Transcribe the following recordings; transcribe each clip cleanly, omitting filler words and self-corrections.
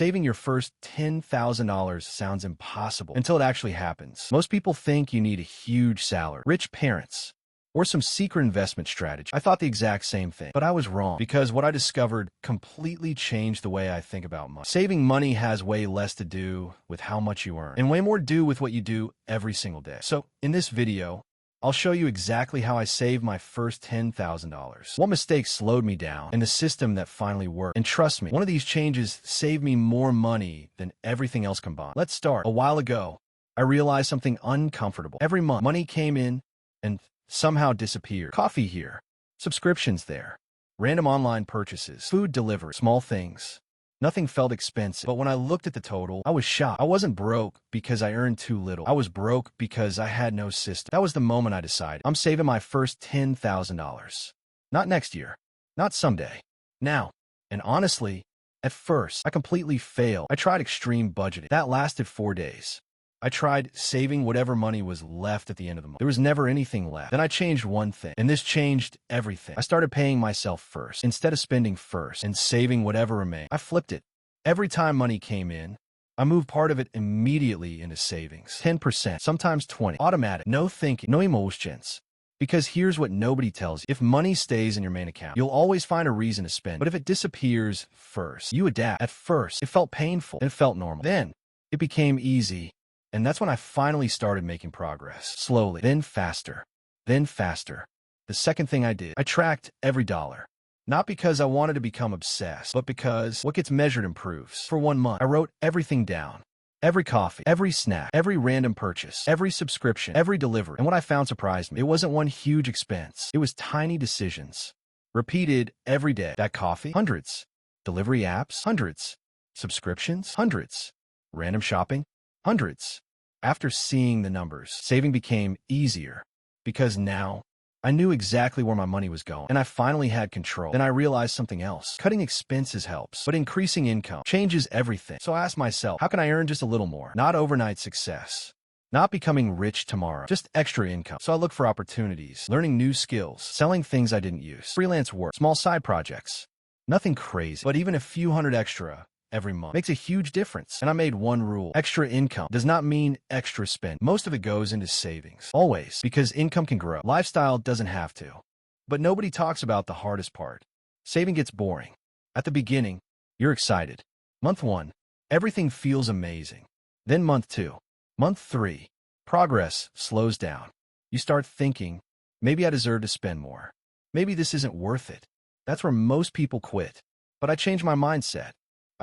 Saving your first $10,000 sounds impossible until it actually happens. Most people think you need a huge salary, rich parents, or some secret investment strategy. I thought the exact same thing, but I was wrong because what I discovered completely changed the way I think about money. Saving money has way less to do with how much you earn and way more to do with what you do every single day. So in this video, I'll show you exactly how I saved my first $10,000. What mistake slowed me down and the system that finally worked. And trust me, one of these changes saved me more money than everything else combined. Let's start. A while ago, I realized something uncomfortable. Every month, money came in and somehow disappeared. Coffee here, subscriptions there, random online purchases, food delivery, small things. Nothing felt expensive, but when I looked at the total, I was shocked. I wasn't broke because I earned too little. I was broke because I had no system. That was the moment I decided, I'm saving my first $10,000. Not next year, not someday, now. And honestly, at first, I completely failed. I tried extreme budgeting. That lasted 4 days. I tried saving whatever money was left at the end of the month. There was never anything left. Then I changed one thing, and this changed everything. I started paying myself first, instead of spending first and saving whatever remained. I flipped it. Every time money came in, I moved part of it immediately into savings. 10%, sometimes 20%. Automatic, no thinking, no emotions. Because here's what nobody tells you. If money stays in your main account, you'll always find a reason to spend. But if it disappears first, you adapt. At first, it felt painful and it felt normal. Then, it became easy. And that's when I finally started making progress. Slowly, then faster, then faster. The second thing I did, I tracked every dollar. Not because I wanted to become obsessed, but because what gets measured improves. For 1 month, I wrote everything down. Every coffee, every snack, every random purchase, every subscription, every delivery. And what I found surprised me. It wasn't one huge expense. It was tiny decisions. Repeated every day. That coffee, hundreds. Delivery apps, hundreds. Subscriptions, hundreds. Random shopping, hundreds. After seeing the numbers, saving became easier because now I knew exactly where my money was going and I finally had control. Then I realized something else. Cutting expenses helps, but increasing income changes everything. So I asked myself, how can I earn just a little more? Not overnight success, not becoming rich tomorrow, just extra income. So I looked for opportunities, learning new skills, selling things I didn't use, freelance work, small side projects. Nothing crazy, but even a few hundred extra every month makes a huge difference. And I made one rule. Extra income does not mean extra spend. Most of it goes into savings. Always. Because income can grow. Lifestyle doesn't have to. But nobody talks about the hardest part. Saving gets boring. At the beginning, you're excited. Month 1, everything feels amazing. Then month 2, month 3, progress slows down. You start thinking, maybe I deserve to spend more. Maybe this isn't worth it. That's where most people quit. But I changed my mindset.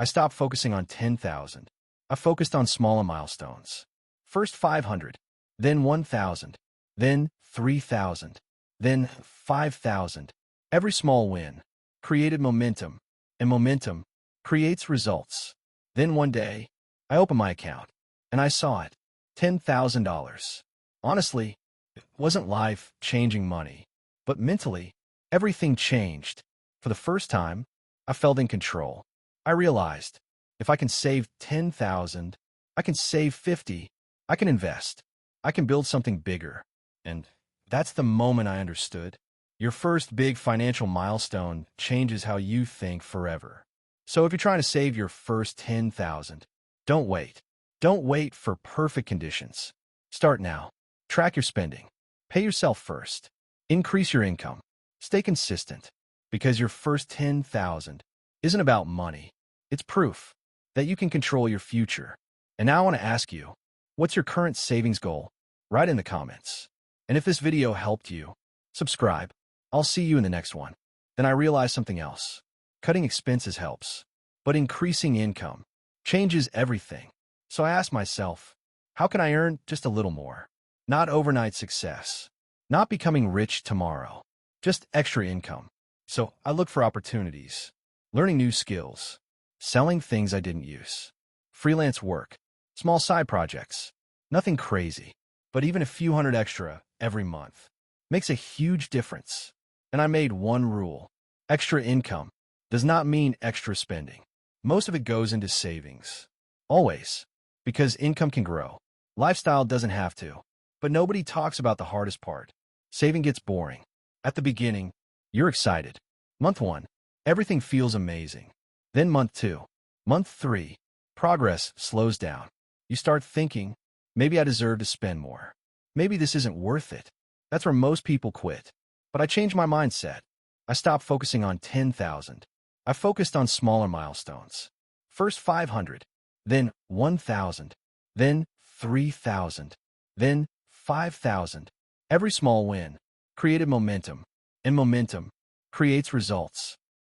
I stopped focusing on 10,000. I focused on smaller milestones. First 500, then 1,000, then 3,000, then 5,000. Every small win created momentum, and momentum creates results. Then one day, I opened my account, and I saw it, $10,000. Honestly, it wasn't life-changing money, but mentally, everything changed. For the first time, I felt in control. I realized, if I can save 10,000, I can save 50, I can invest, I can build something bigger. And that's the moment I understood. Your first big financial milestone changes how you think forever. So if you're trying to save your first 10,000, don't wait. Don't wait for perfect conditions. Start now. Track your spending. Pay yourself first. Increase your income. Stay consistent. Because your first 10,000 isn't about money. It's proof that you can control your future. And now I want to ask you, what's your current savings goal? Write in the comments. And if this video helped you, subscribe. I'll see you in the next one. Then I realized something else. Cutting expenses helps, but increasing income changes everything. So I asked myself, how can I earn just a little more? Not overnight success, not becoming rich tomorrow, just extra income. So I looked for opportunities, learning new skills, selling things I didn't use, freelance work, small side projects. Nothing crazy, but even a few hundred extra every month makes a huge difference. And I made one rule. Extra income does not mean extra spending. Most of it goes into savings. Always. Because income can grow. Lifestyle doesn't have to. But nobody talks about the hardest part. Saving gets boring. At the beginning, you're excited. Month 1, everything feels amazing. Then month 2, month 3, Progress slows down. You start thinking, maybe I deserve to spend more. Maybe this isn't worth it. That's where most people quit. But I changed my mindset. I stopped focusing on 10,000. I focused on smaller milestones. First 500, then 1,000, then 3,000, then 5,000. Every small win created momentum, and momentum creates results.